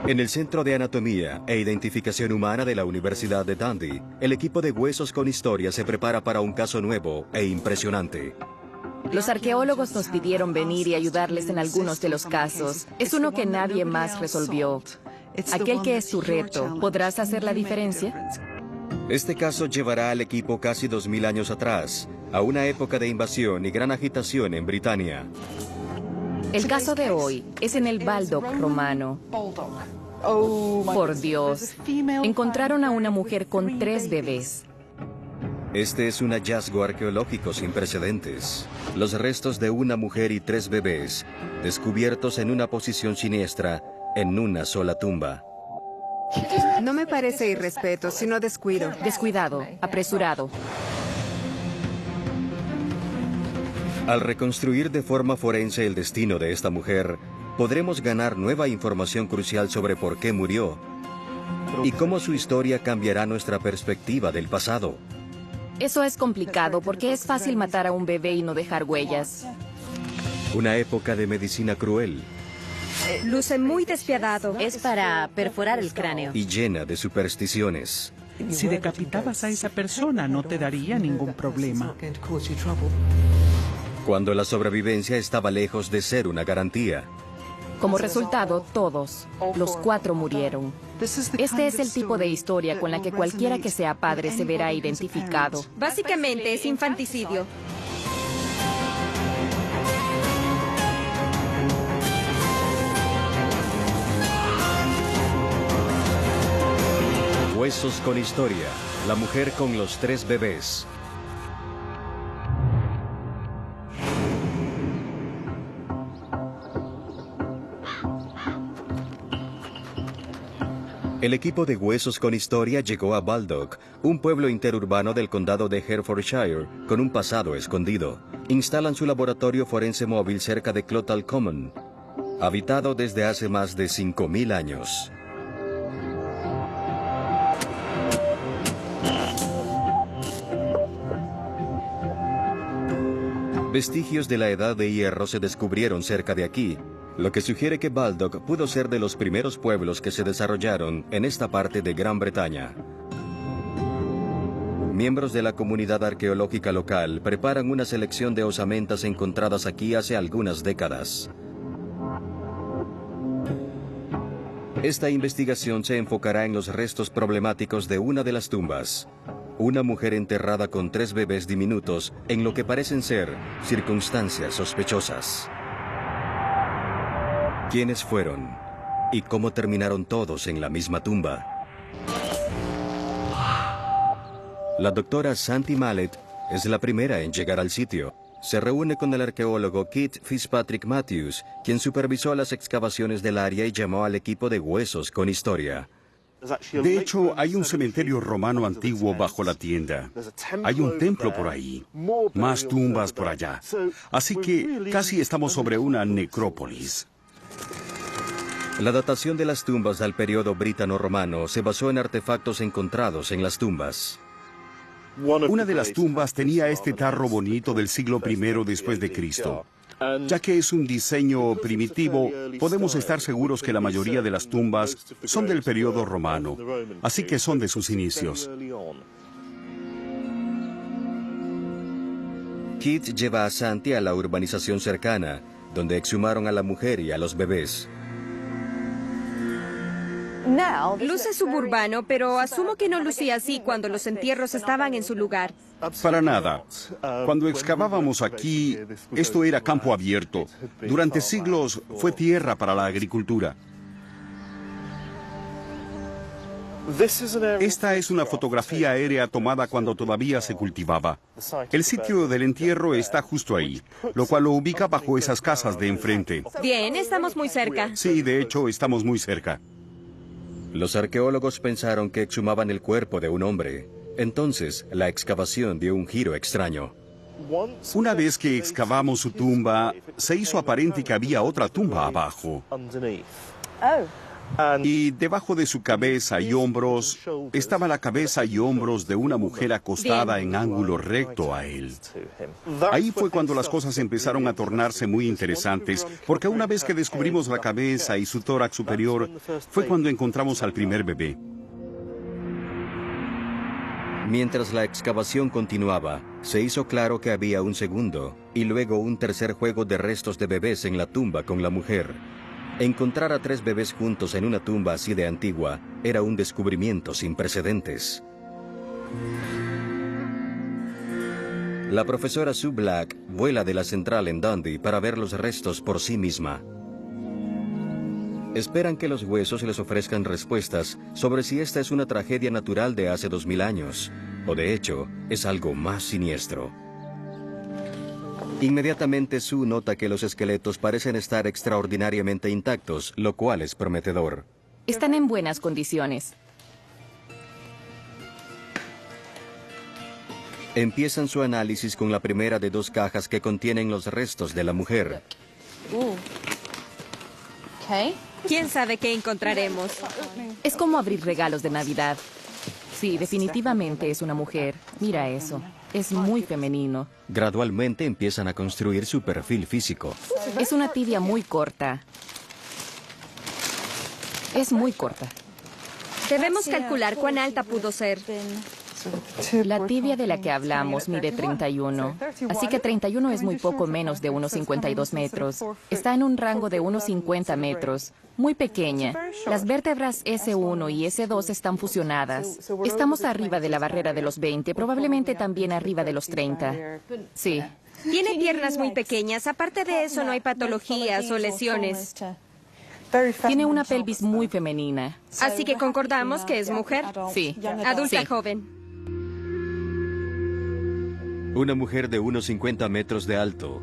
En el Centro de Anatomía e Identificación Humana de la Universidad de Dundee, el equipo de Huesos con Historia se prepara para un caso nuevo e impresionante. Los arqueólogos nos pidieron venir y ayudarles en algunos de los casos. Es uno que nadie más resolvió. Aquel que es tu reto. ¿Podrás hacer la diferencia? Este caso llevará al equipo casi 2000 años atrás, a una época de invasión y gran agitación en Britania. El caso de hoy es en el Baldock romano. Por Dios, encontraron a una mujer con 3 bebés. Este es un hallazgo arqueológico sin precedentes. Los restos de una mujer y 3 bebés, descubiertos en una posición siniestra, en una sola tumba. No me parece irrespeto, sino descuido. Descuidado, apresurado. Al reconstruir de forma forense el destino de esta mujer, podremos ganar nueva información crucial sobre por qué murió y cómo su historia cambiará nuestra perspectiva del pasado. Eso es complicado porque es fácil matar a un bebé y no dejar huellas. Una época de medicina cruel. Luce muy despiadado. Es para perforar el cráneo. Y llena de supersticiones. Si decapitabas a esa persona, no te daría ningún problema. Cuando la sobrevivencia estaba lejos de ser una garantía. Como resultado, todos, los 4 murieron. Este es el tipo de historia con la que cualquiera que sea padre se verá identificado. Básicamente es infanticidio. Huesos con Historia, la mujer con los 3 bebés. El equipo de Huesos con Historia llegó a Baldock, un pueblo interurbano del condado de Hertfordshire, con un pasado escondido. Instalan su laboratorio forense móvil cerca de Clothall Common, habitado desde hace más de 5000 años. Vestigios de la Edad de Hierro se descubrieron cerca de aquí, lo que sugiere que Baldock pudo ser de los primeros pueblos que se desarrollaron en esta parte de Gran Bretaña. Miembros de la comunidad arqueológica local preparan una selección de osamentas encontradas aquí hace algunas décadas. Esta investigación se enfocará en los restos problemáticos de una de las tumbas. Una mujer enterrada con 3 bebés diminutos en lo que parecen ser circunstancias sospechosas. ¿Quiénes fueron? ¿Y cómo terminaron todos en la misma tumba? La doctora Santi Mallet es la primera en llegar al sitio. Se reúne con el arqueólogo Keith Fitzpatrick Matthews, quien supervisó las excavaciones del área y llamó al equipo de Huesos con Historia. De hecho, hay un cementerio romano antiguo bajo la tienda. Hay un templo por ahí, más tumbas por allá. Así que casi estamos sobre una necrópolis. La datación de las tumbas al periodo britano-romano se basó en artefactos encontrados en las tumbas. Una de las tumbas tenía este tarro bonito del siglo I después de Cristo. Ya que es un diseño primitivo, podemos estar seguros que la mayoría de las tumbas son del periodo romano, así que son de sus inicios. Keith lleva a Santi a la urbanización cercana, donde exhumaron a la mujer y a los bebés. Luce suburbano, pero asumo que no lucía así cuando los entierros estaban en su lugar. Para nada. Cuando excavábamos aquí, esto era campo abierto. Durante siglos fue tierra para la agricultura. Esta es una fotografía aérea tomada cuando todavía se cultivaba. El sitio del entierro está justo ahí, lo cual lo ubica bajo esas casas de enfrente. Bien, estamos muy cerca. Sí, de hecho, estamos muy cerca. Los arqueólogos pensaron que exhumaban el cuerpo de un hombre. Entonces, la excavación dio un giro extraño. Una vez que excavamos su tumba, se hizo aparente que había otra tumba abajo. Y debajo de su cabeza y hombros estaba la cabeza y hombros de una mujer acostada en ángulo recto a él. Ahí fue cuando las cosas empezaron a tornarse muy interesantes, porque una vez que descubrimos la cabeza y su tórax superior, fue cuando encontramos al primer bebé. Mientras la excavación continuaba, se hizo claro que había un segundo y luego un tercer juego de restos de bebés en la tumba con la mujer. Encontrar a 3 bebés juntos en una tumba así de antigua era un descubrimiento sin precedentes. La profesora Sue Black vuela de la central en Dundee para ver los restos por sí misma. Esperan que los huesos les ofrezcan respuestas sobre si esta es una tragedia natural de hace 2000 años, o de hecho, es algo más siniestro. Inmediatamente Sue nota que los esqueletos parecen estar extraordinariamente intactos, lo cual es prometedor. Están en buenas condiciones. Empiezan su análisis con la primera de 2 cajas que contienen los restos de la mujer. ¿Quién sabe qué encontraremos? Es como abrir regalos de Navidad. Sí, definitivamente es una mujer. Mira eso. Es muy femenino. Gradualmente empiezan a construir su perfil físico. Es una tibia muy corta. Es muy corta. Debemos calcular cuán alta pudo ser. La tibia de la que hablamos mide 31, así que 31 es muy poco menos de unos 52 metros. Está en un rango de unos 50 metros, muy pequeña. Las vértebras S1 y S2 están fusionadas. Estamos arriba de la barrera de los 20, probablemente también arriba de los 30. Sí. Tiene piernas muy pequeñas. Aparte de eso, no hay patologías o lesiones. Tiene una pelvis muy femenina. Así que concordamos que es mujer. Sí. Adulta Sí. joven. Una mujer de unos 50 metros de alto,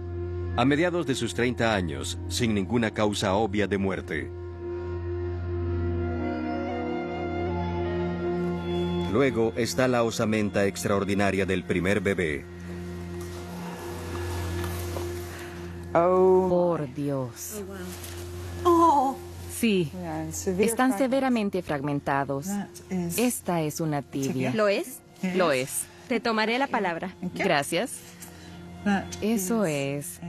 a mediados de sus 30 años, sin ninguna causa obvia de muerte. Luego está la osamenta extraordinaria del primer bebé. Por Dios. Sí, están severamente fragmentados. Esta es una tibia. ¿Lo es? Lo es. Te tomaré la palabra. Gracias. Eso es.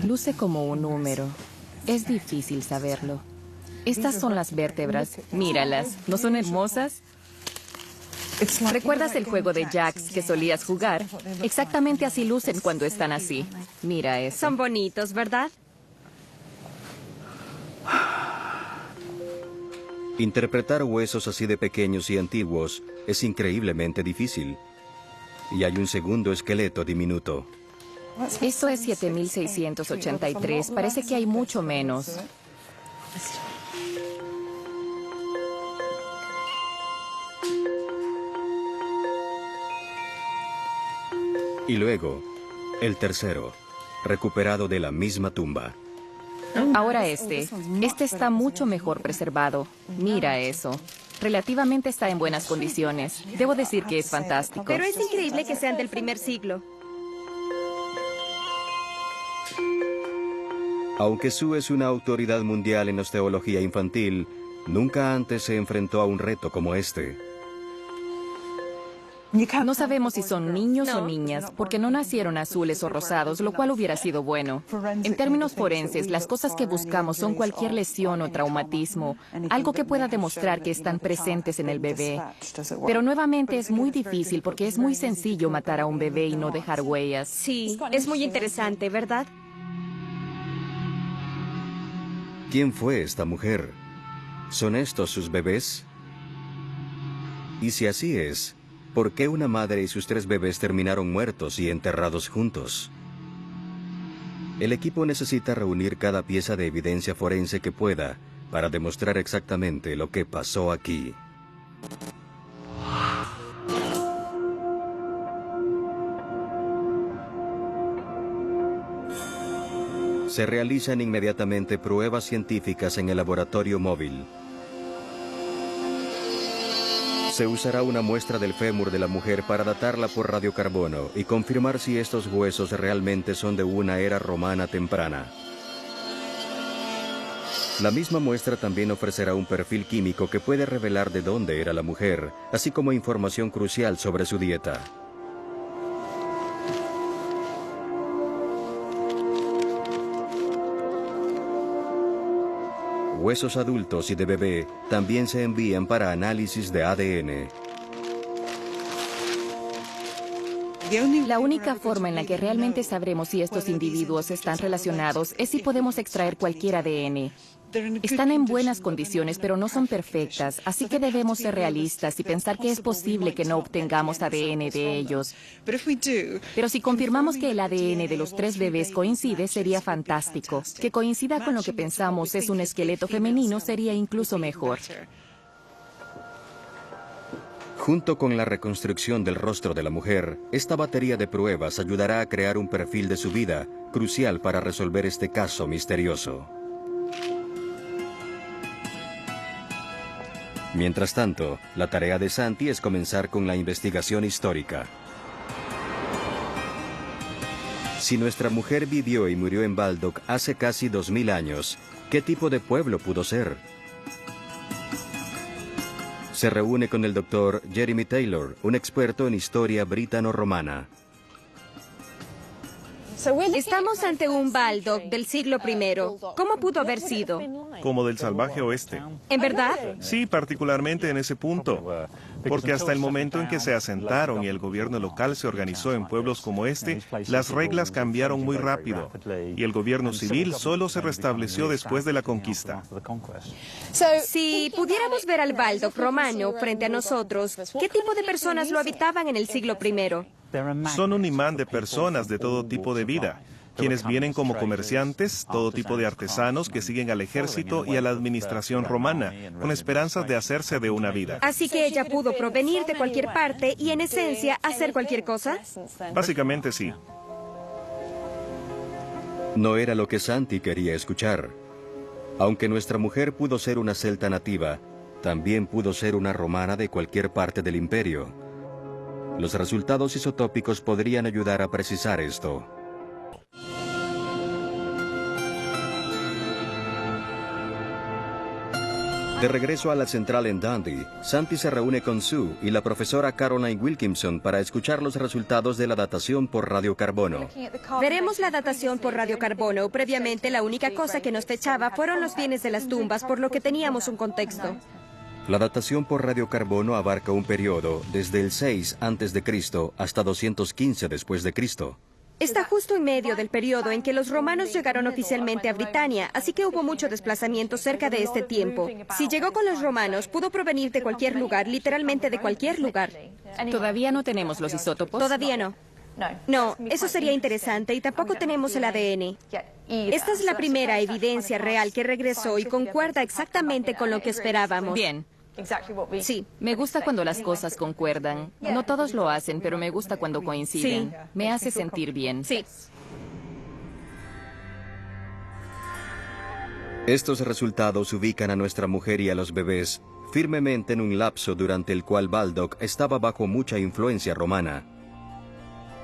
Luce como un número. Es difícil saberlo. Estas son las vértebras. Míralas. ¿No son hermosas? ¿Recuerdas el juego de jacks que solías jugar? Exactamente así lucen cuando están así. Mira eso. Son bonitos, ¿verdad? Interpretar huesos así de pequeños y antiguos es increíblemente difícil. Y hay un segundo esqueleto diminuto. Esto es 7683. Parece que hay mucho menos. Y luego, el tercero, recuperado de la misma tumba. Ahora este está mucho mejor preservado. Mira eso. Relativamente está en buenas condiciones. Debo decir que es fantástico. Pero es increíble que sean del primer siglo. Aunque Sue es una autoridad mundial en osteología infantil, nunca antes se enfrentó a un reto como este. No sabemos si son niños o niñas, porque no nacieron azules o rosados, lo cual hubiera sido bueno. En términos forenses, las cosas que buscamos son cualquier lesión o traumatismo, algo que pueda demostrar que están presentes en el bebé. Pero nuevamente es muy difícil porque es muy sencillo matar a un bebé y no dejar huellas. Sí, es muy interesante, ¿verdad? ¿Quién fue esta mujer? ¿Son estos sus bebés? Y si así es, ¿por qué una madre y sus 3 bebés terminaron muertos y enterrados juntos? El equipo necesita reunir cada pieza de evidencia forense que pueda para demostrar exactamente lo que pasó aquí. Se realizan inmediatamente pruebas científicas en el laboratorio móvil. Se usará una muestra del fémur de la mujer para datarla por radiocarbono y confirmar si estos huesos realmente son de una era romana temprana. La misma muestra también ofrecerá un perfil químico que puede revelar de dónde era la mujer, así como información crucial sobre su dieta. Huesos adultos y de bebé también se envían para análisis de ADN. La única forma en la que realmente sabremos si estos individuos están relacionados es si podemos extraer cualquier ADN. Están en buenas condiciones, pero no son perfectas, así que debemos ser realistas y pensar que es posible que no obtengamos ADN de ellos. Pero si confirmamos que el ADN de los 3 bebés coincide, sería fantástico. Que coincida con lo que pensamos es un esqueleto femenino sería incluso mejor. Junto con la reconstrucción del rostro de la mujer, esta batería de pruebas ayudará a crear un perfil de su vida, crucial para resolver este caso misterioso. Mientras tanto, la tarea de Santi es comenzar con la investigación histórica. Si nuestra mujer vivió y murió en Baldock hace casi 2000 años, ¿qué tipo de pueblo pudo ser? Se reúne con el doctor Jeremy Taylor, un experto en historia britano-romana. Estamos ante un Baldock del siglo I. ¿Cómo pudo haber sido? Como del salvaje oeste. ¿En verdad? Sí, particularmente en ese punto. Porque hasta el momento en que se asentaron y el gobierno local se organizó en pueblos como este, las reglas cambiaron muy rápido. Y el gobierno civil solo se restableció después de la conquista. Si pudiéramos ver al Baldock romano frente a nosotros, ¿qué tipo de personas lo habitaban en el siglo I? Son un imán de personas de todo tipo de vida, quienes vienen como comerciantes, todo tipo de artesanos que siguen al ejército y a la administración romana, con esperanzas de hacerse de una vida. Así que ella pudo provenir de cualquier parte y, en esencia, hacer cualquier cosa. Básicamente sí. No era lo que Santi quería escuchar. Aunque nuestra mujer pudo ser una celta nativa, también pudo ser una romana de cualquier parte del imperio. Los resultados isotópicos podrían ayudar a precisar esto. De regreso a la central en Dundee, Santi se reúne con Sue y la profesora Caroline Wilkinson para escuchar los resultados de la datación por radiocarbono. Veremos la datación por radiocarbono. Previamente, la única cosa que nos fechaba fueron los bienes de las tumbas, por lo que teníamos un contexto. La datación por radiocarbono abarca un periodo desde el 6 a.C. hasta 215 después de Cristo. Está justo en medio del periodo en que los romanos llegaron oficialmente a Britania, así que hubo mucho desplazamiento cerca de este tiempo. Si llegó con los romanos, pudo provenir de cualquier lugar, literalmente de cualquier lugar. ¿Todavía no tenemos los isótopos? Todavía no. No, eso sería interesante y tampoco tenemos el ADN. Esta es la primera evidencia real que regresó y concuerda exactamente con lo que esperábamos. Bien. Sí. Me gusta cuando las cosas concuerdan. No todos lo hacen, pero me gusta cuando coinciden. Sí. Me hace sentir bien. Sí. Estos resultados ubican a nuestra mujer y a los bebés firmemente en un lapso durante el cual Baldock estaba bajo mucha influencia romana.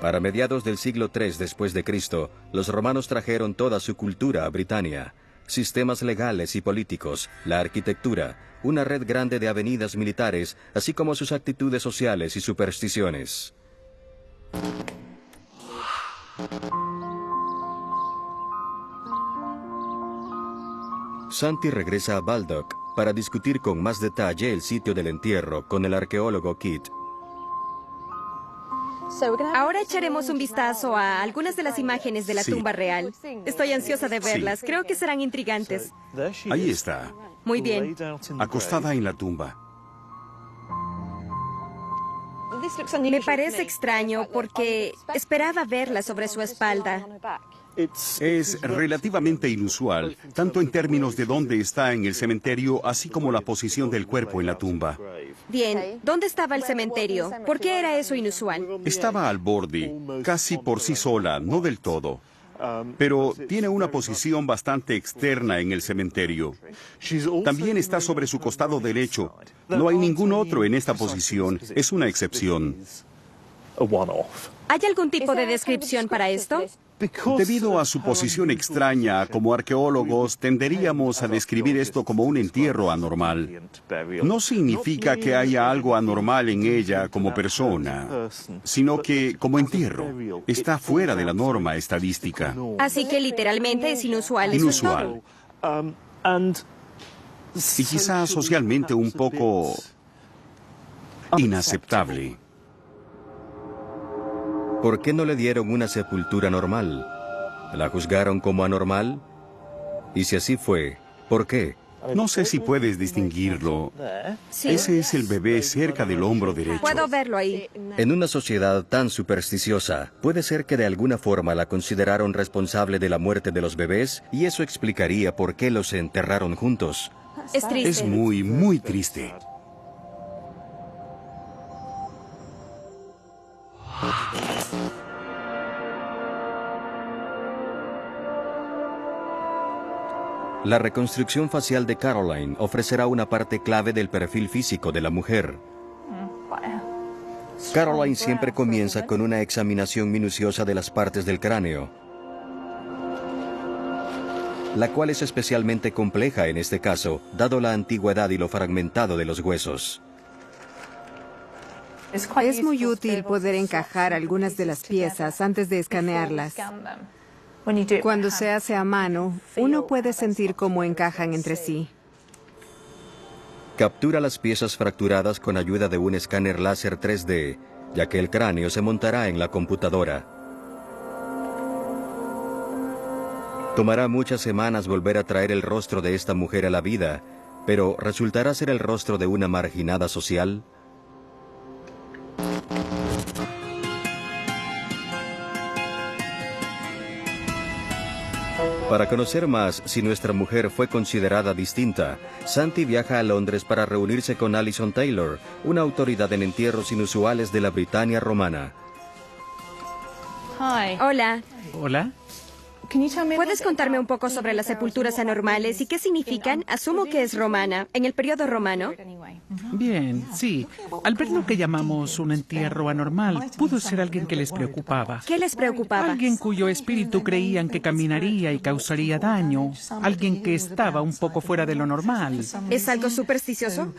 Para mediados del siglo III después de Cristo, los romanos trajeron toda su cultura a Britania. Sistemas legales y políticos, la arquitectura, una red grande de avenidas militares, así como sus actitudes sociales y supersticiones. Santi regresa a Baldock para discutir con más detalle el sitio del entierro con el arqueólogo Kit. Ahora echaremos un vistazo a algunas de las imágenes de la tumba real. Estoy ansiosa de verlas. Creo que serán intrigantes. Ahí está, Muy bien. acostada en la tumba. Me parece extraño porque esperaba verla sobre su espalda. Es relativamente inusual, tanto en términos de dónde está en el cementerio, así como la posición del cuerpo en la tumba. Bien, ¿dónde estaba el cementerio? ¿Por qué era eso inusual? Estaba al borde, casi por sí sola, no del todo. Pero tiene una posición bastante externa en el cementerio. También está sobre su costado derecho. No hay ningún otro en esta posición. Es una excepción. ¿Hay algún tipo de descripción para esto? Debido a su posición extraña, como arqueólogos tenderíamos a describir esto como un entierro anormal. No significa que haya algo anormal en ella como persona, sino que, como entierro, está fuera de la norma estadística. Así que literalmente es inusual. eso es todo. Inusual. Y quizás socialmente un poco inaceptable. ¿Por qué no le dieron una sepultura normal? ¿La juzgaron como anormal? Y si así fue, ¿por qué? No sé si puedes distinguirlo. Sí. Ese es el bebé cerca del hombro derecho. Puedo verlo ahí. En una sociedad tan supersticiosa, puede ser que de alguna forma la consideraron responsable de la muerte de los bebés y eso explicaría por qué los enterraron juntos. Es triste. Es muy, muy triste. La reconstrucción facial de Caroline ofrecerá una parte clave del perfil físico de la mujer. Caroline siempre comienza con una examinación minuciosa de las partes del cráneo, la cual es especialmente compleja en este caso, dado la antigüedad y lo fragmentado de los huesos. Es muy útil poder encajar algunas de las piezas antes de escanearlas. Cuando se hace a mano, uno puede sentir cómo encajan entre sí. Captura las piezas fracturadas con ayuda de un escáner láser 3D, ya que el cráneo se montará en la computadora. Tomará muchas semanas volver a traer el rostro de esta mujer a la vida, pero ¿resultará ser el rostro de una marginada social? Para conocer más si nuestra mujer fue considerada distinta, Santi viaja a Londres para reunirse con Alison Taylor, una autoridad en entierros inusuales de la Britania romana. Hola. Hola. ¿Puedes contarme un poco sobre las sepulturas anormales y qué significan? Asumo que es romana, en el periodo romano. Bien, sí. Al ver lo que llamamos un entierro anormal, pudo ser alguien que les preocupaba. ¿Qué les preocupaba? Alguien cuyo espíritu creían que caminaría y causaría daño. Alguien que estaba un poco fuera de lo normal. ¿Es algo supersticioso?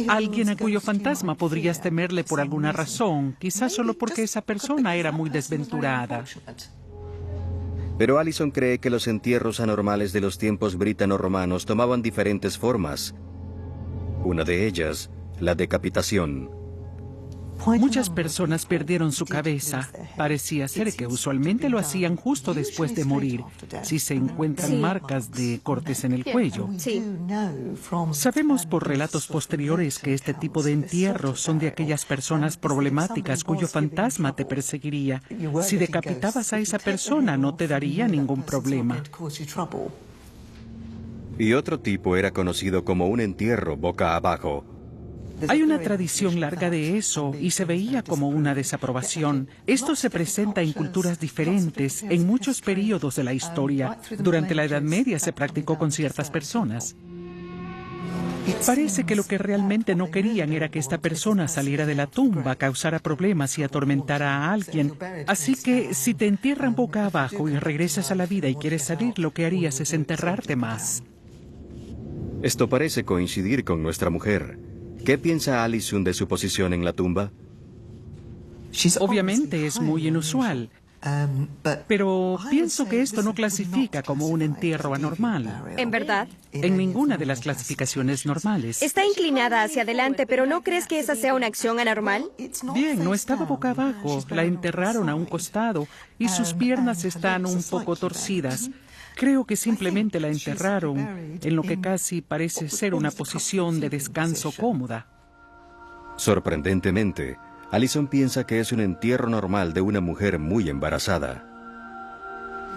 Alguien a cuyo fantasma podrías temerle por alguna razón, quizás solo porque esa persona era muy desventurada. Pero Alison cree que los entierros anormales de los tiempos britano-romanos tomaban diferentes formas. Una de ellas, la decapitación. Muchas personas perdieron su cabeza. Parecía ser que usualmente lo hacían justo después de morir, si se encuentran marcas de cortes en el cuello. Sí. Sabemos por relatos posteriores que este tipo de entierros son de aquellas personas problemáticas cuyo fantasma te perseguiría. Si decapitabas a esa persona, no te daría ningún problema. Y otro tipo era conocido como un entierro boca abajo. Hay una tradición larga de eso y se veía como una desaprobación. Esto se presenta en culturas diferentes en muchos períodos de la historia. Durante la Edad Media se practicó con ciertas personas. Parece que lo que realmente no querían era que esta persona saliera de la tumba, causara problemas y atormentara a alguien. Así que si te entierran boca abajo y regresas a la vida y quieres salir, lo que harías es enterrarte más. Esto parece coincidir con nuestra mujer. ¿Qué piensa Alison de su posición en la tumba? Obviamente es muy inusual, pero pienso que esto no clasifica como un entierro anormal. ¿En verdad? En ninguna de las clasificaciones normales. Está inclinada hacia adelante, pero ¿no crees que esa sea una acción anormal? Bien, no estaba boca abajo. La enterraron a un costado y sus piernas están un poco torcidas. Creo que simplemente la enterraron en lo que casi parece ser una posición de descanso cómoda. Sorprendentemente, Alison piensa que es un entierro normal de una mujer muy embarazada.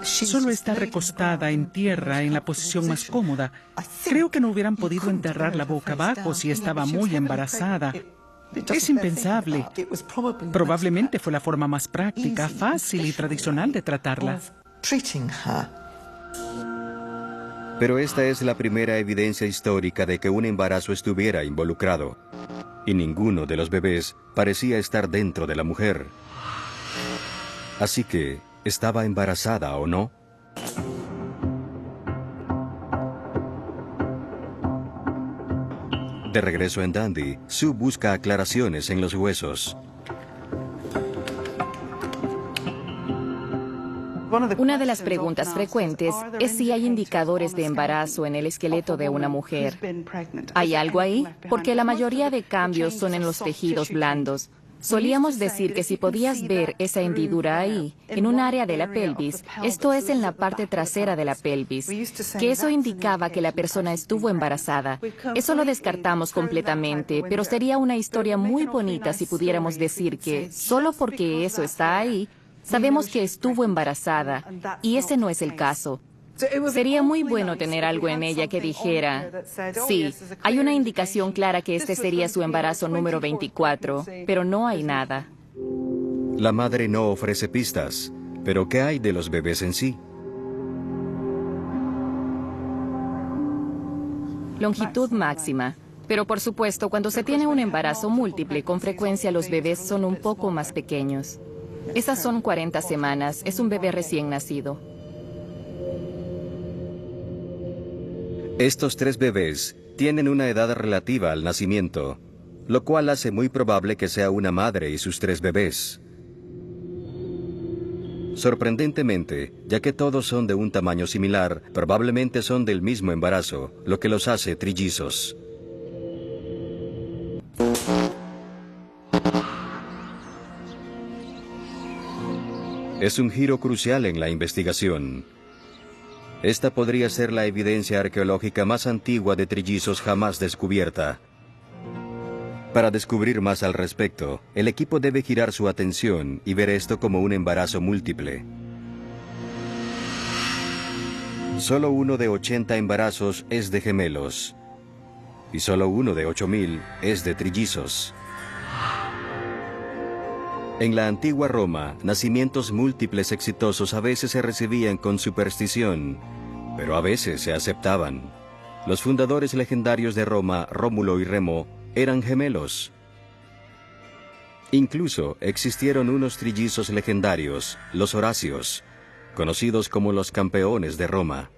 Solo está recostada en tierra en la posición más cómoda. Creo que no hubieran podido enterrarla boca abajo si estaba muy embarazada. Es impensable. Probablemente fue la forma más práctica, fácil y tradicional de tratarla. Pero esta es la primera evidencia histórica de que un embarazo estuviera involucrado. Y ninguno de los bebés parecía estar dentro de la mujer. Así que, ¿Estaba embarazada o no? De regreso en Dundee, Sue busca aclaraciones en los huesos. Una de las preguntas frecuentes es si hay indicadores de embarazo en el esqueleto de una mujer. ¿Hay algo ahí? Porque la mayoría de cambios son en los tejidos blandos. Solíamos decir que si podías ver esa hendidura ahí, en un área de la pelvis, esto es en la parte trasera de la pelvis, que eso indicaba que la persona estuvo embarazada. Eso lo descartamos completamente, pero sería una historia muy bonita si pudiéramos decir que, solo porque eso está ahí, sabemos que estuvo embarazada, y ese no es el caso. Sería muy bueno tener algo en ella que dijera, sí, hay una indicación clara que este sería su embarazo número 24, pero no hay nada. La madre no ofrece pistas, pero ¿qué hay de los bebés en sí? Longitud máxima. Pero por supuesto, cuando se tiene un embarazo múltiple, con frecuencia los bebés son un poco más pequeños. Esas son 40 semanas, es un bebé recién nacido. Estos 3 bebés tienen una edad relativa al nacimiento, lo cual hace muy probable que sea una madre y sus 3 bebés. Sorprendentemente, ya que todos son de un tamaño similar, probablemente son del mismo embarazo, lo que los hace trillizos. Es un giro crucial en la investigación. Esta podría ser la evidencia arqueológica más antigua de trillizos jamás descubierta. Para descubrir más al respecto, el equipo debe girar su atención y ver esto como un embarazo múltiple. Solo uno de 80 embarazos es de gemelos, y solo uno de 8.000 es de trillizos. En la antigua Roma, nacimientos múltiples exitosos a veces se recibían con superstición, pero a veces se aceptaban. Los fundadores legendarios de Roma, Rómulo y Remo, eran gemelos. Incluso existieron unos trillizos legendarios, los Horacios, conocidos como los campeones de Roma.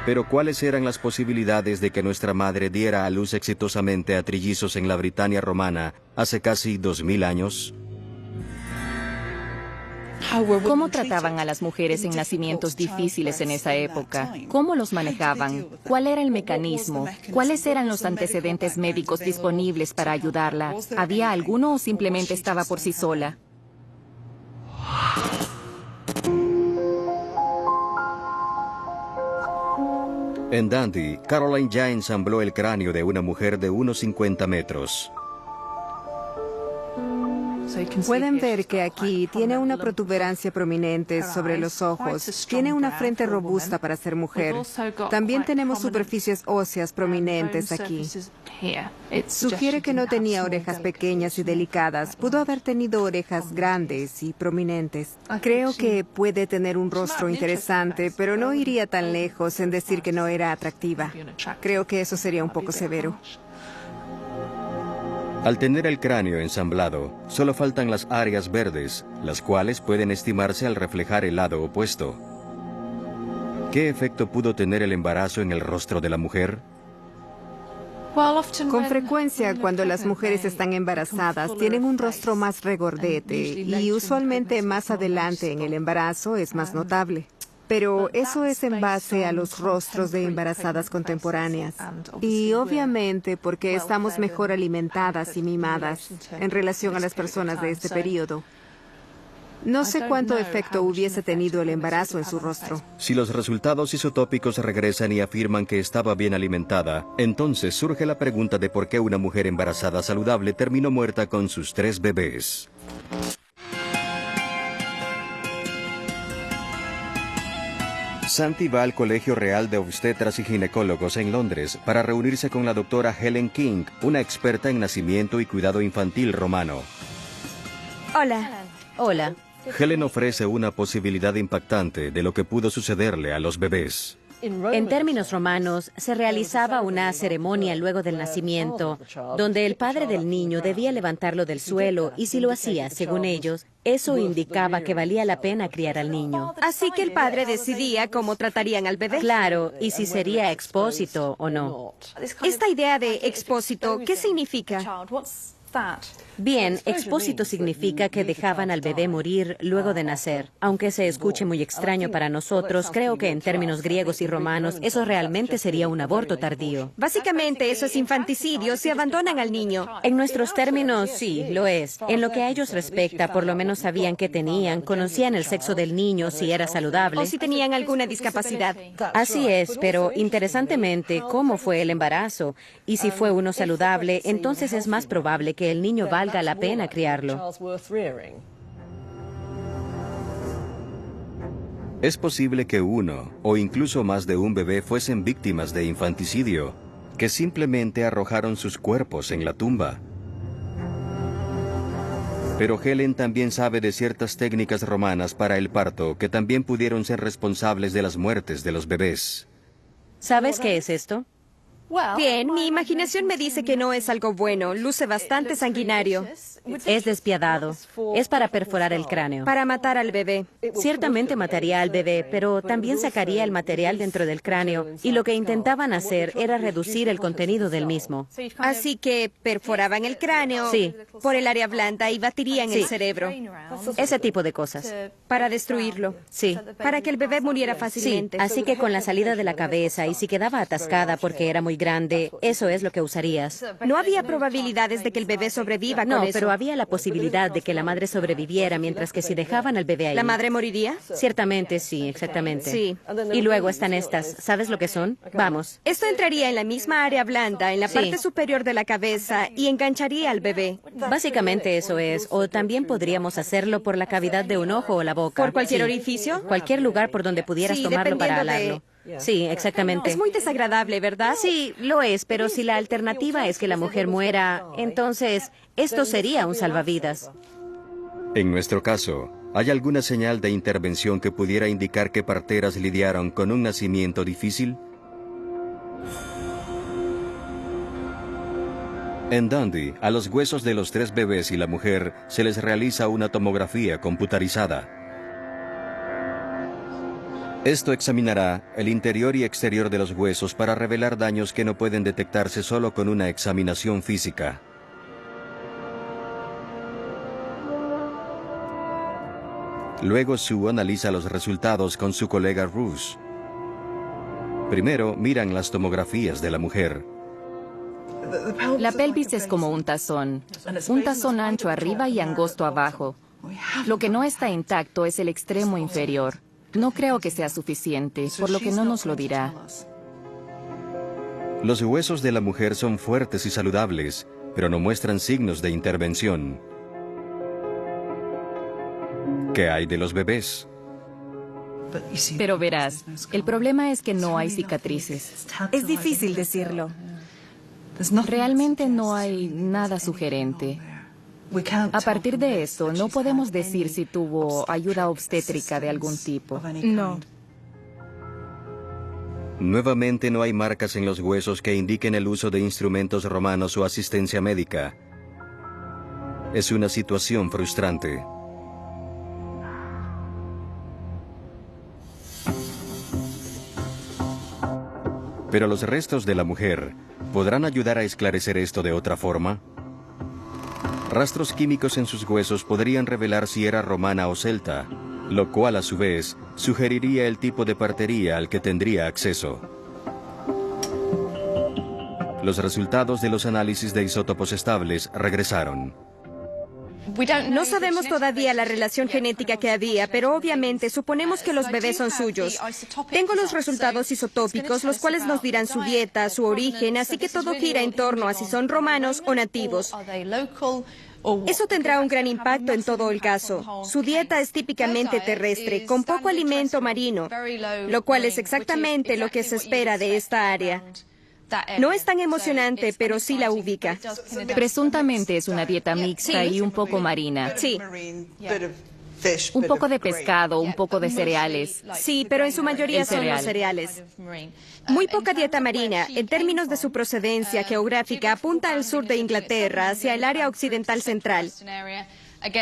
Pero ¿cuáles eran las posibilidades de que nuestra madre diera a luz exitosamente a trillizos en la Britania romana hace casi 2000 años? ¿Cómo trataban a las mujeres en nacimientos difíciles en esa época? ¿Cómo los manejaban? ¿Cuál era el mecanismo? ¿Cuáles eran los antecedentes médicos disponibles para ayudarla? ¿Había alguno o simplemente estaba por sí sola? En Dundee, Caroline ya ensambló el cráneo de una mujer de unos 50 metros. Pueden ver que aquí tiene una protuberancia prominente sobre los ojos, tiene una frente robusta para ser mujer. También tenemos superficies óseas prominentes aquí. Sugiere que no tenía orejas pequeñas y delicadas, pudo haber tenido orejas grandes y prominentes. Creo que puede tener un rostro interesante, pero no iría tan lejos en decir que no era atractiva. Creo que eso sería un poco severo. Al tener el cráneo ensamblado, solo faltan las áreas verdes, las cuales pueden estimarse al reflejar el lado opuesto. ¿Qué efecto pudo tener el embarazo en el rostro de la mujer? Con frecuencia, cuando las mujeres están embarazadas, tienen un rostro más regordete y usualmente más adelante en el embarazo es más notable. Pero eso es en base a los rostros de embarazadas contemporáneas. Y obviamente porque estamos mejor alimentadas y mimadas en relación a las personas de este periodo. No sé cuánto efecto hubiese tenido el embarazo en su rostro. Si los resultados isotópicos regresan y afirman que estaba bien alimentada, entonces surge la pregunta de por qué una mujer embarazada saludable terminó muerta con sus 3 bebés. Santi va al Colegio Real de Obstetras y Ginecólogos en Londres para reunirse con la doctora Helen King, una experta en nacimiento y cuidado infantil romano. Hola. Hola. Helen ofrece una posibilidad impactante de lo que pudo sucederle a los bebés. En términos romanos, se realizaba una ceremonia luego del nacimiento, donde el padre del niño debía levantarlo del suelo y si lo hacía, según ellos, eso indicaba que valía la pena criar al niño. Así que el padre decidía cómo tratarían al bebé. Claro, y si sería expósito o no. Esta idea de expósito, ¿qué significa? Bien, expósito significa que dejaban al bebé morir luego de nacer. Aunque se escuche muy extraño para nosotros, creo que en términos griegos y romanos eso realmente sería un aborto tardío. Básicamente eso es infanticidio si abandonan al niño. En nuestros términos, sí, lo es. En lo que a ellos respecta, por lo menos sabían qué tenían, conocían el sexo del niño, si era saludable. O si tenían alguna discapacidad. Así es, pero interesantemente, ¿cómo fue el embarazo? Y si fue uno saludable, entonces es más probable que el niño valga la pena criarlo. Es posible que uno o incluso más de un bebé fuesen víctimas de infanticidio, que simplemente arrojaron sus cuerpos en la tumba. Pero Helen también sabe de ciertas técnicas romanas para el parto que también pudieron ser responsables de las muertes de los bebés. ¿Sabes qué es esto? Bien, mi imaginación me dice que no es algo bueno. Luce bastante sanguinario. Es despiadado. Es para perforar el cráneo. Para matar al bebé. Ciertamente mataría al bebé, pero también sacaría el material dentro del cráneo, y lo que intentaban hacer era reducir el contenido del mismo. Así que perforaban el cráneo Sí. por el área blanda y batirían el cerebro. Ese tipo de cosas. Para destruirlo. Sí. Para que el bebé muriera Sí, fácilmente. así que con la salida de la cabeza y si quedaba atascada porque era muy grande, eso es lo que usarías. No había probabilidades de que el bebé sobreviva con No, eso. pero había la posibilidad de que la madre sobreviviera, mientras que si dejaban al bebé ahí... ¿La madre moriría? Ciertamente sí, exactamente. Sí. Y luego están estas. ¿Sabes lo que son? Vamos. Esto entraría en la misma área blanda, en la Sí. parte superior de la cabeza, y engancharía al bebé. Básicamente eso es. O también podríamos hacerlo por la cavidad de un ojo o la boca. ¿Por cualquier Sí. orificio? Cualquier lugar por donde pudieras Sí, tomarlo para dependiendo de- alarlo. Sí, exactamente. Es muy desagradable, ¿verdad? Sí, lo es, pero si la alternativa es que la mujer muera, entonces esto sería un salvavidas. En nuestro caso, ¿hay alguna señal de intervención que pudiera indicar que parteras lidiaron con un nacimiento difícil? En Dundee, a los huesos de los 3 bebés y la mujer se les realiza una tomografía computarizada. Esto examinará el interior y exterior de los huesos para revelar daños que no pueden detectarse solo con una examinación física. Luego Sue analiza los resultados con su colega Ruth. Primero miran las tomografías de la mujer. La pelvis es como un tazón ancho arriba y angosto abajo. Lo que no está intacto es el extremo inferior. No creo que sea suficiente, por lo que no nos lo dirá. Los huesos de la mujer son fuertes y saludables, pero no muestran signos de intervención. ¿Qué hay de los bebés? Pero verás, el problema es que no hay cicatrices. Es difícil decirlo. Realmente no hay nada sugerente. A partir de esto, no podemos decir si tuvo ayuda obstétrica de algún tipo. No. Nuevamente no hay marcas en los huesos que indiquen el uso de instrumentos romanos o asistencia médica. Es una situación frustrante. Pero los restos de la mujer, ¿podrán ayudar a esclarecer esto de otra forma? Rastros químicos en sus huesos podrían revelar si era romana o celta, lo cual a su vez sugeriría el tipo de partería al que tendría acceso. Los resultados de los análisis de isótopos estables regresaron. No sabemos todavía la relación genética que había, pero obviamente suponemos que los bebés son suyos. Tengo los resultados isotópicos, los cuales nos dirán su dieta, su origen, así que todo gira en torno a si son romanos o nativos. Eso tendrá un gran impacto en todo el caso. Su dieta es típicamente terrestre, con poco alimento marino, lo cual es exactamente lo que se espera de esta área. No es tan emocionante, pero sí la ubica. Presuntamente es una dieta mixta y un poco marina. Sí. Un poco de pescado, un poco de cereales. Sí, pero en su mayoría El son cereal. los cereales. Muy poca dieta marina, en términos de su procedencia geográfica, apunta al sur de Inglaterra, hacia el área occidental central.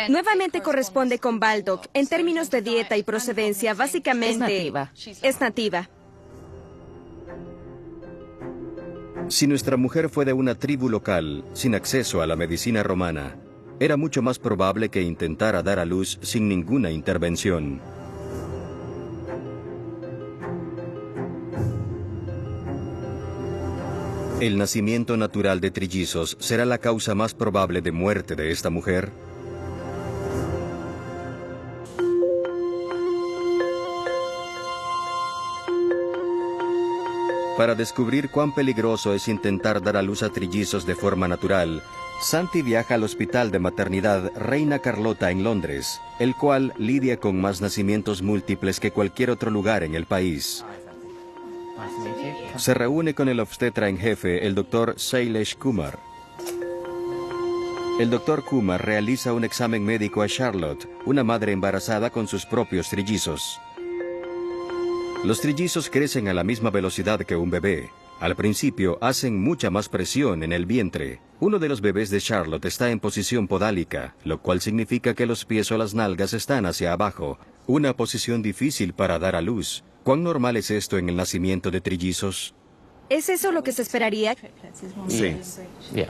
Nuevamente corresponde con Baldock. En términos de dieta y procedencia, básicamente... Es nativa. Es nativa. Si nuestra mujer fue de una tribu local, sin acceso a la medicina romana, era mucho más probable que intentara dar a luz sin ninguna intervención. ¿El nacimiento natural de trillizos será la causa más probable de muerte de esta mujer? Para descubrir cuán peligroso es intentar dar a luz a trillizos de forma natural, Santi viaja al Hospital de Maternidad Reina Carlota en Londres, el cual lidia con más nacimientos múltiples que cualquier otro lugar en el país. Se reúne con el obstetra en jefe, el Dr. Shailesh Kumar. El Dr. Kumar realiza un examen médico a Charlotte, una madre embarazada con sus propios trillizos. Los trillizos crecen a la misma velocidad que un bebé. Al principio hacen mucha más presión en el vientre. Uno de los bebés de Charlotte está en posición podálica, lo cual significa que los pies o las nalgas están hacia abajo, una posición difícil para dar a luz. ¿Cuán normal es esto en el nacimiento de trillizos? ¿Es eso lo que se esperaría? Sí.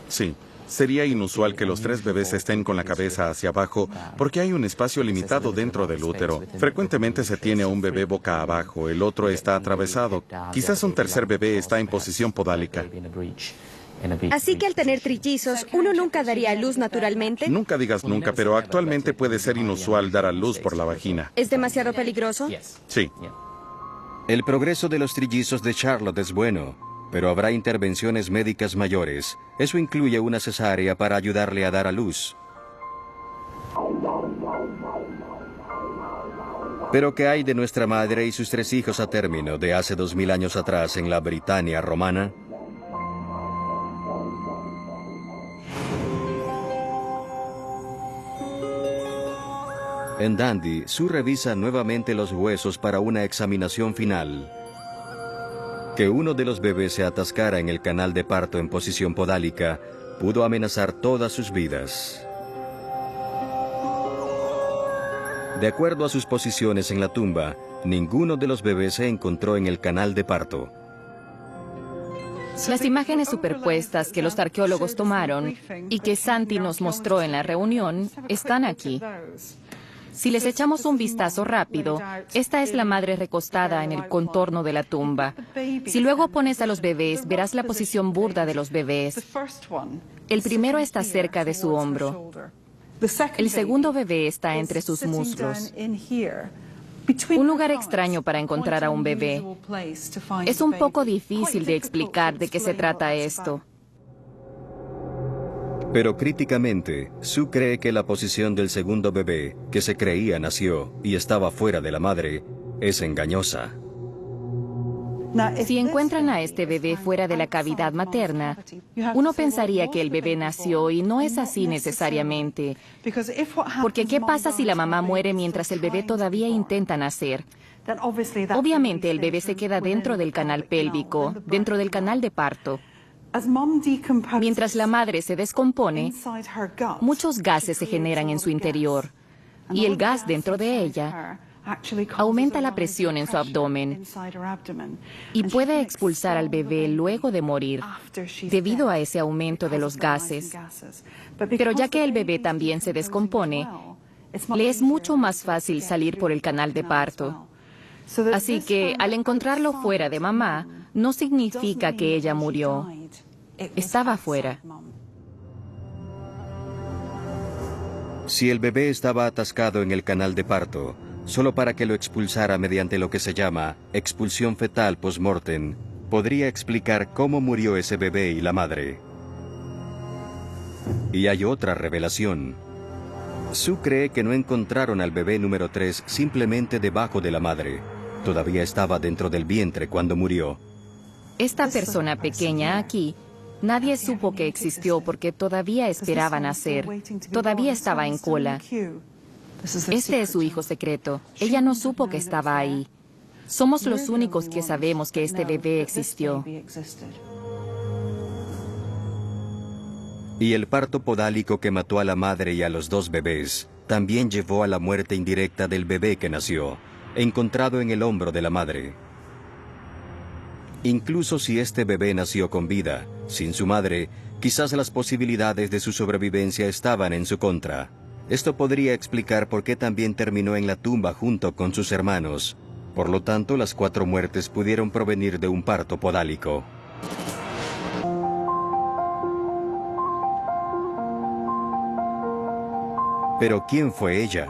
Sí. Sería inusual que los 3 bebés estén con la cabeza hacia abajo porque hay un espacio limitado dentro del útero. Frecuentemente se tiene a un bebé boca abajo, el otro está atravesado. Quizás un tercer bebé está en posición podálica. Así que al tener trillizos, ¿uno nunca daría a luz naturalmente? Nunca digas nunca, pero actualmente puede ser inusual dar a luz por la vagina. ¿Es demasiado peligroso? Sí. El progreso de los trillizos de Charlotte es bueno, pero habrá intervenciones médicas mayores. Eso incluye una cesárea para ayudarle a dar a luz. Pero ¿qué hay de nuestra madre y sus 3 hijos a término de hace 2000 años atrás en la Britania romana? En Dundee, Sue revisa nuevamente los huesos para una examinación final. Que uno de los bebés se atascara en el canal de parto en posición podálica pudo amenazar todas sus vidas. De acuerdo a sus posiciones en la tumba, ninguno de los bebés se encontró en el canal de parto. Las imágenes superpuestas que los arqueólogos tomaron y que Santi nos mostró en la reunión están aquí. Si les echamos un vistazo rápido, esta es la madre recostada en el contorno de la tumba. Si luego pones a los bebés, verás la posición burda de los bebés. El primero está cerca de su hombro. El segundo bebé está entre sus muslos. Un lugar extraño para encontrar a un bebé. Es un poco difícil de explicar de qué se trata esto. Pero críticamente, Sue cree que la posición del segundo bebé, que se creía nació y estaba fuera de la madre, es engañosa. Si encuentran a este bebé fuera de la cavidad materna, uno pensaría que el bebé nació y no es así necesariamente. Porque ¿qué pasa si la mamá muere mientras el bebé todavía intenta nacer? Obviamente el bebé se queda dentro del canal pélvico, dentro del canal de parto. Mientras la madre se descompone, muchos gases se generan en su interior y el gas dentro de ella aumenta la presión en su abdomen y puede expulsar al bebé luego de morir debido a ese aumento de los gases. Pero ya que el bebé también se descompone, le es mucho más fácil salir por el canal de parto. Así que al encontrarlo fuera de mamá, no significa que ella murió. Estaba fuera. Si el bebé estaba atascado en el canal de parto, solo para que lo expulsara mediante lo que se llama expulsión fetal post-mortem, podría explicar cómo murió ese bebé y la madre. Y hay otra revelación. Sue cree que no encontraron al bebé número 3 simplemente debajo de la madre. Todavía estaba dentro del vientre cuando murió. Esta persona pequeña aquí, nadie supo que existió porque todavía esperaba nacer. Todavía estaba en cola. Este es su hijo secreto. Ella no supo que estaba ahí. Somos los únicos que sabemos que este bebé existió. Y el parto podálico que mató a la madre y a los dos bebés también llevó a la muerte indirecta del bebé que nació, encontrado en el hombro de la madre. Incluso si este bebé nació con vida, sin su madre, quizás las posibilidades de su sobrevivencia estaban en su contra. Esto podría explicar por qué también terminó en la tumba junto con sus hermanos. Por lo tanto, las 4 muertes pudieron provenir de un parto podálico. Pero ¿quién fue ella?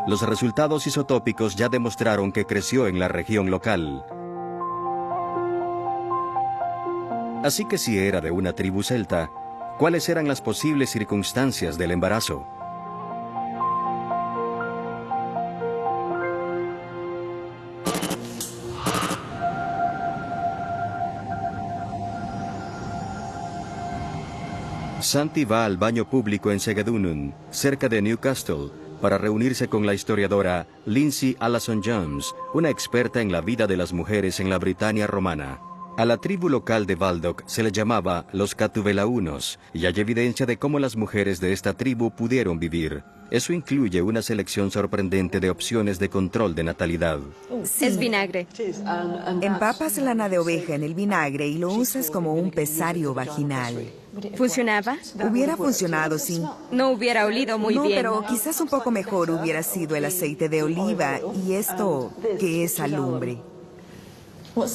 Los resultados isotópicos ya demostraron que creció en la región local. Así que si era de una tribu celta, ¿cuáles eran las posibles circunstancias del embarazo? Santi va al baño público en Segedunum, cerca de Newcastle, para reunirse con la historiadora Lindsay Allison-Jones, una experta en la vida de las mujeres en la Britania romana. A la tribu local de Baldock se le llamaba los Catubelaunos, y hay evidencia de cómo las mujeres de esta tribu pudieron vivir. Eso incluye una selección sorprendente de opciones de control de natalidad. Sí. Es vinagre. Empapas lana de oveja en el vinagre y lo usas como un pesario vaginal. ¿Funcionaba? Hubiera funcionado, sí. No hubiera olido muy bien. Pero quizás un poco mejor hubiera sido el aceite de oliva y esto, que es alumbre.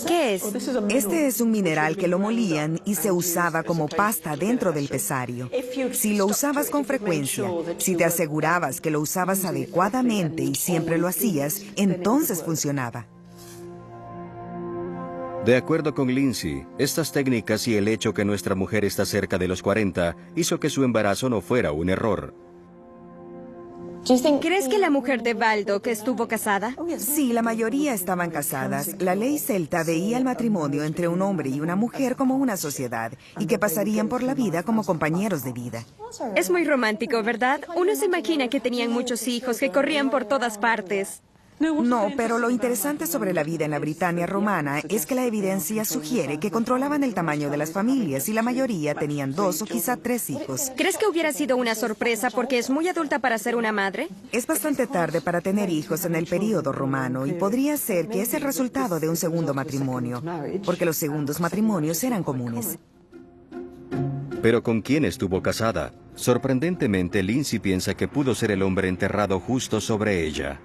¿Qué es? Este es un mineral que lo molían y se usaba como pasta dentro del pesario. Si lo usabas con frecuencia, si te asegurabas que lo usabas adecuadamente y siempre lo hacías, entonces funcionaba. De acuerdo con Lindsay, estas técnicas y el hecho que nuestra mujer está cerca de los 40 hizo que su embarazo no fuera un error. ¿Crees que la mujer de Baldock estuvo casada? Sí, la mayoría estaban casadas. La ley celta veía el matrimonio entre un hombre y una mujer como una sociedad y que pasarían por la vida como compañeros de vida. Es muy romántico, ¿verdad? Uno se imagina que tenían muchos hijos, que corrían por todas partes. No, pero lo interesante sobre la vida en la Britania romana es que la evidencia sugiere que controlaban el tamaño de las familias y la mayoría tenían 2 o quizá 3 hijos. ¿Crees que hubiera sido una sorpresa porque es muy adulta para ser una madre? Es bastante tarde para tener hijos en el período romano y podría ser que es el resultado de un segundo matrimonio, porque los segundos matrimonios eran comunes. ¿Pero con quién estuvo casada? Sorprendentemente, Lindsay piensa que pudo ser el hombre enterrado justo sobre ella.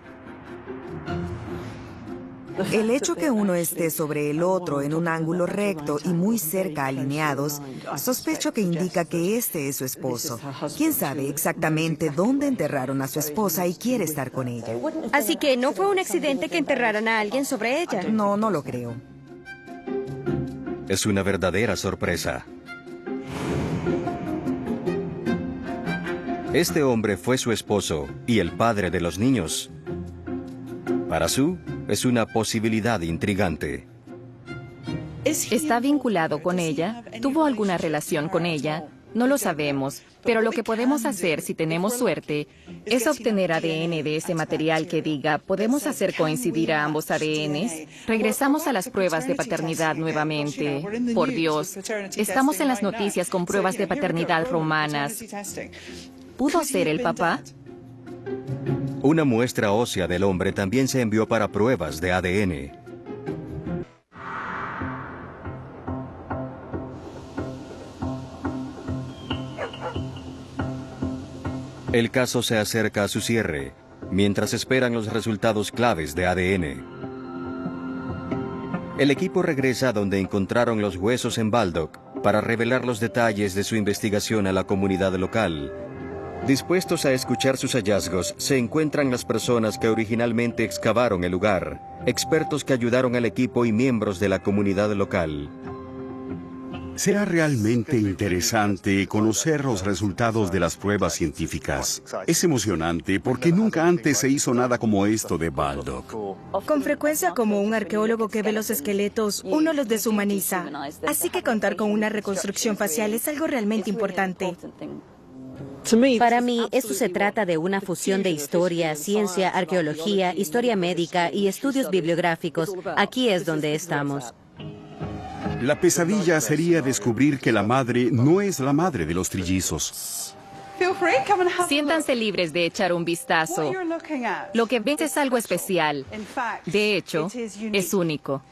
El hecho que uno esté sobre el otro en un ángulo recto y muy cerca alineados, sospecho que indica que este es su esposo. ¿Quién sabe exactamente dónde enterraron a su esposa y quiere estar con ella? Así que no fue un accidente que enterraran a alguien sobre ella. No, no lo creo. Es una verdadera sorpresa. Este hombre fue su esposo y el padre de los niños. Para Sue, es una posibilidad intrigante. ¿Está vinculado con ella? ¿Tuvo alguna relación con ella? No lo sabemos, pero lo que podemos hacer, si tenemos suerte, es obtener ADN de ese material que diga, ¿podemos hacer coincidir a ambos ADNs? Regresamos a las pruebas de paternidad nuevamente. Por Dios, estamos en las noticias con pruebas de paternidad romanas. ¿Pudo ser el papá? Una muestra ósea del hombre también se envió para pruebas de ADN. El caso se acerca a su cierre, mientras esperan los resultados claves de ADN. El equipo regresa a donde encontraron los huesos en Baldock para revelar los detalles de su investigación a la comunidad local. Dispuestos a escuchar sus hallazgos, se encuentran las personas que originalmente excavaron el lugar, expertos que ayudaron al equipo y miembros de la comunidad local. Será realmente interesante conocer los resultados de las pruebas científicas. Es emocionante porque nunca antes se hizo nada como esto de Baldock. Con frecuencia, como un arqueólogo que ve los esqueletos, uno los deshumaniza. Así que contar con una reconstrucción facial es algo realmente importante. Para mí, esto se trata de una fusión de historia, ciencia, arqueología, historia médica y estudios bibliográficos. Aquí es donde estamos. La pesadilla sería descubrir que la madre no es la madre de los trillizos. Siéntanse libres de echar un vistazo. Lo que ven es algo especial. De hecho, es único.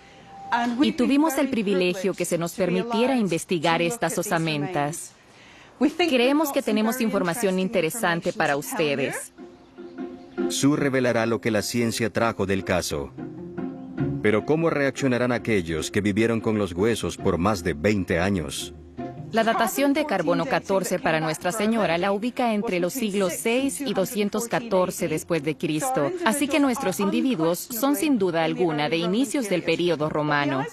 Y tuvimos el privilegio que se nos permitiera investigar estas osamentas. Creemos que tenemos información interesante para ustedes. Sue revelará lo que la ciencia trajo del caso. Pero ¿cómo reaccionarán aquellos que vivieron con los huesos por más de 20 años? La datación de carbono 14 para Nuestra Señora la ubica entre los siglos 6 y 214 después de Cristo. Así que nuestros individuos son sin duda alguna de inicios del período romano.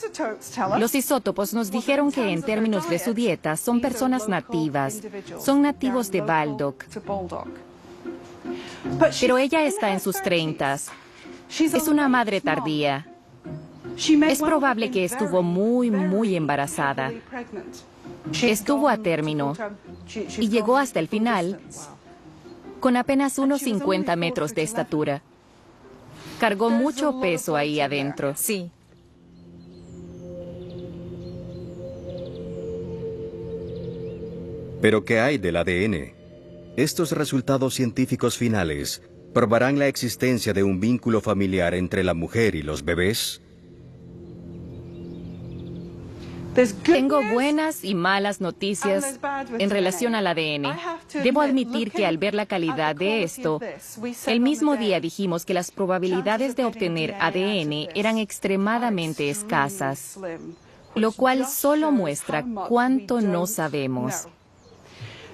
Los isótopos nos dijeron que en términos de su dieta son personas nativas. Son nativos de Baldock. Pero ella está en sus 30s. Es una madre tardía. Es probable que estuvo muy embarazada. Estuvo a término y llegó hasta el final con apenas unos 50 metros de estatura. Cargó mucho peso ahí adentro. Sí. ¿Pero qué hay del ADN? Estos resultados científicos finales probarán la existencia de un vínculo familiar entre la mujer y los bebés. Tengo buenas y malas noticias en relación al ADN. Debo admitir que al ver la calidad de esto, el mismo día dijimos que las probabilidades de obtener ADN eran extremadamente escasas, lo cual solo muestra cuánto no sabemos.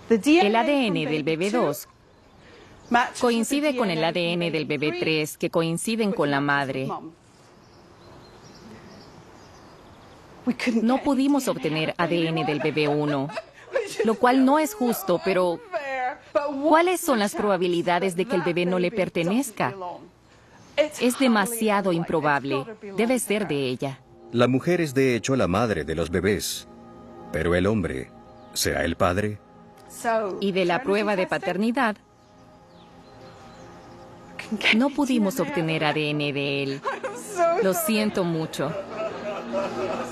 El ADN del bebé 2 coincide con el ADN del bebé 3, que coinciden con la madre. No pudimos obtener ADN del bebé 1, lo cual no es justo, pero ¿cuáles son las probabilidades de que el bebé no le pertenezca? Es demasiado improbable. Debe ser de ella. La mujer es de hecho la madre de los bebés, pero el hombre, ¿será el padre? Y de la prueba de paternidad, no pudimos obtener ADN de él. Lo siento mucho.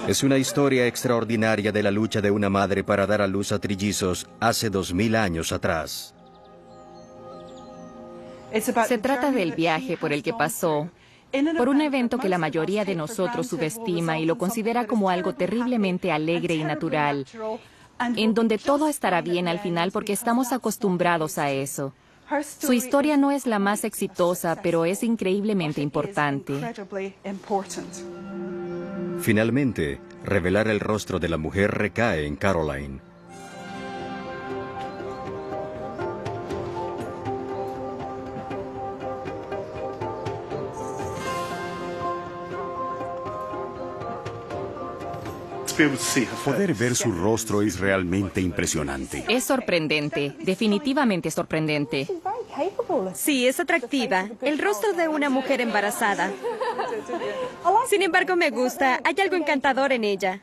Es una historia extraordinaria de la lucha de una madre para dar a luz a trillizos hace 2000 años atrás. Se trata del viaje por el que pasó, por un evento que la mayoría de nosotros subestima y lo considera como algo terriblemente alegre y natural, en donde todo estará bien al final porque estamos acostumbrados a eso. Su historia no es la más exitosa, pero es increíblemente importante. Finalmente, revelar el rostro de la mujer recae en Caroline. Poder ver su rostro es realmente impresionante. Es sorprendente, definitivamente sorprendente. Sí, es atractiva. El rostro de una mujer embarazada. Sin embargo, me gusta. Hay algo encantador en ella.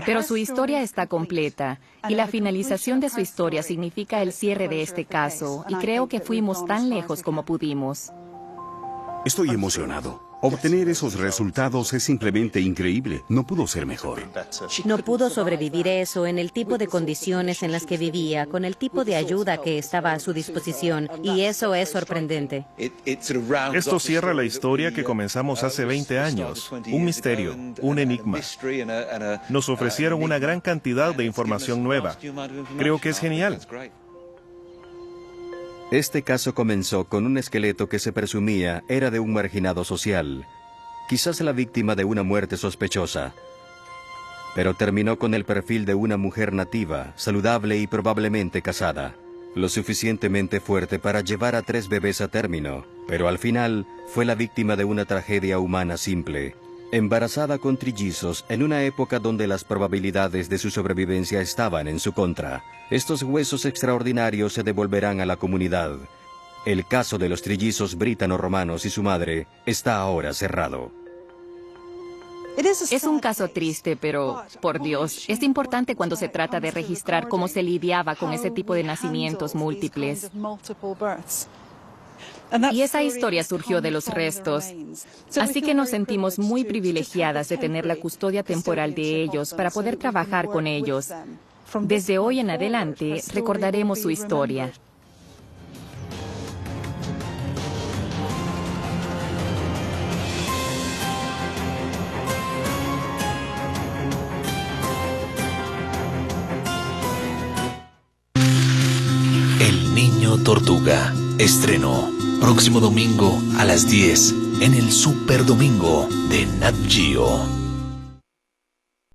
Pero su historia está completa, y la finalización de su historia significa el cierre de este caso, y creo que fuimos tan lejos como pudimos. Estoy emocionado. Obtener esos resultados es simplemente increíble. No pudo ser mejor. No pudo sobrevivir eso en el tipo de condiciones en las que vivía, con el tipo de ayuda que estaba a su disposición, y eso es sorprendente. Esto cierra la historia que comenzamos hace 20 años. Un misterio, un enigma. Nos ofrecieron una gran cantidad de información nueva. Creo que es genial. Este caso comenzó con un esqueleto que se presumía era de un marginado social, quizás la víctima de una muerte sospechosa. Pero terminó con el perfil de una mujer nativa, saludable y probablemente casada, lo suficientemente fuerte para llevar a 3 bebés a término, pero al final fue la víctima de una tragedia humana simple. Embarazada con trillizos en una época donde las probabilidades de su sobrevivencia estaban en su contra. Estos huesos extraordinarios se devolverán a la comunidad. El caso de los trillizos britano-romanos y su madre está ahora cerrado. Es un caso triste, pero, por Dios, es importante cuando se trata de registrar cómo se lidiaba con ese tipo de nacimientos múltiples. Y esa historia surgió de los restos. Así que nos sentimos muy privilegiadas de tener la custodia temporal de ellos para poder trabajar con ellos. Desde hoy en adelante, recordaremos su historia. El Niño Tortuga. Estreno próximo domingo a las 10 en el Super Domingo de Nat Geo.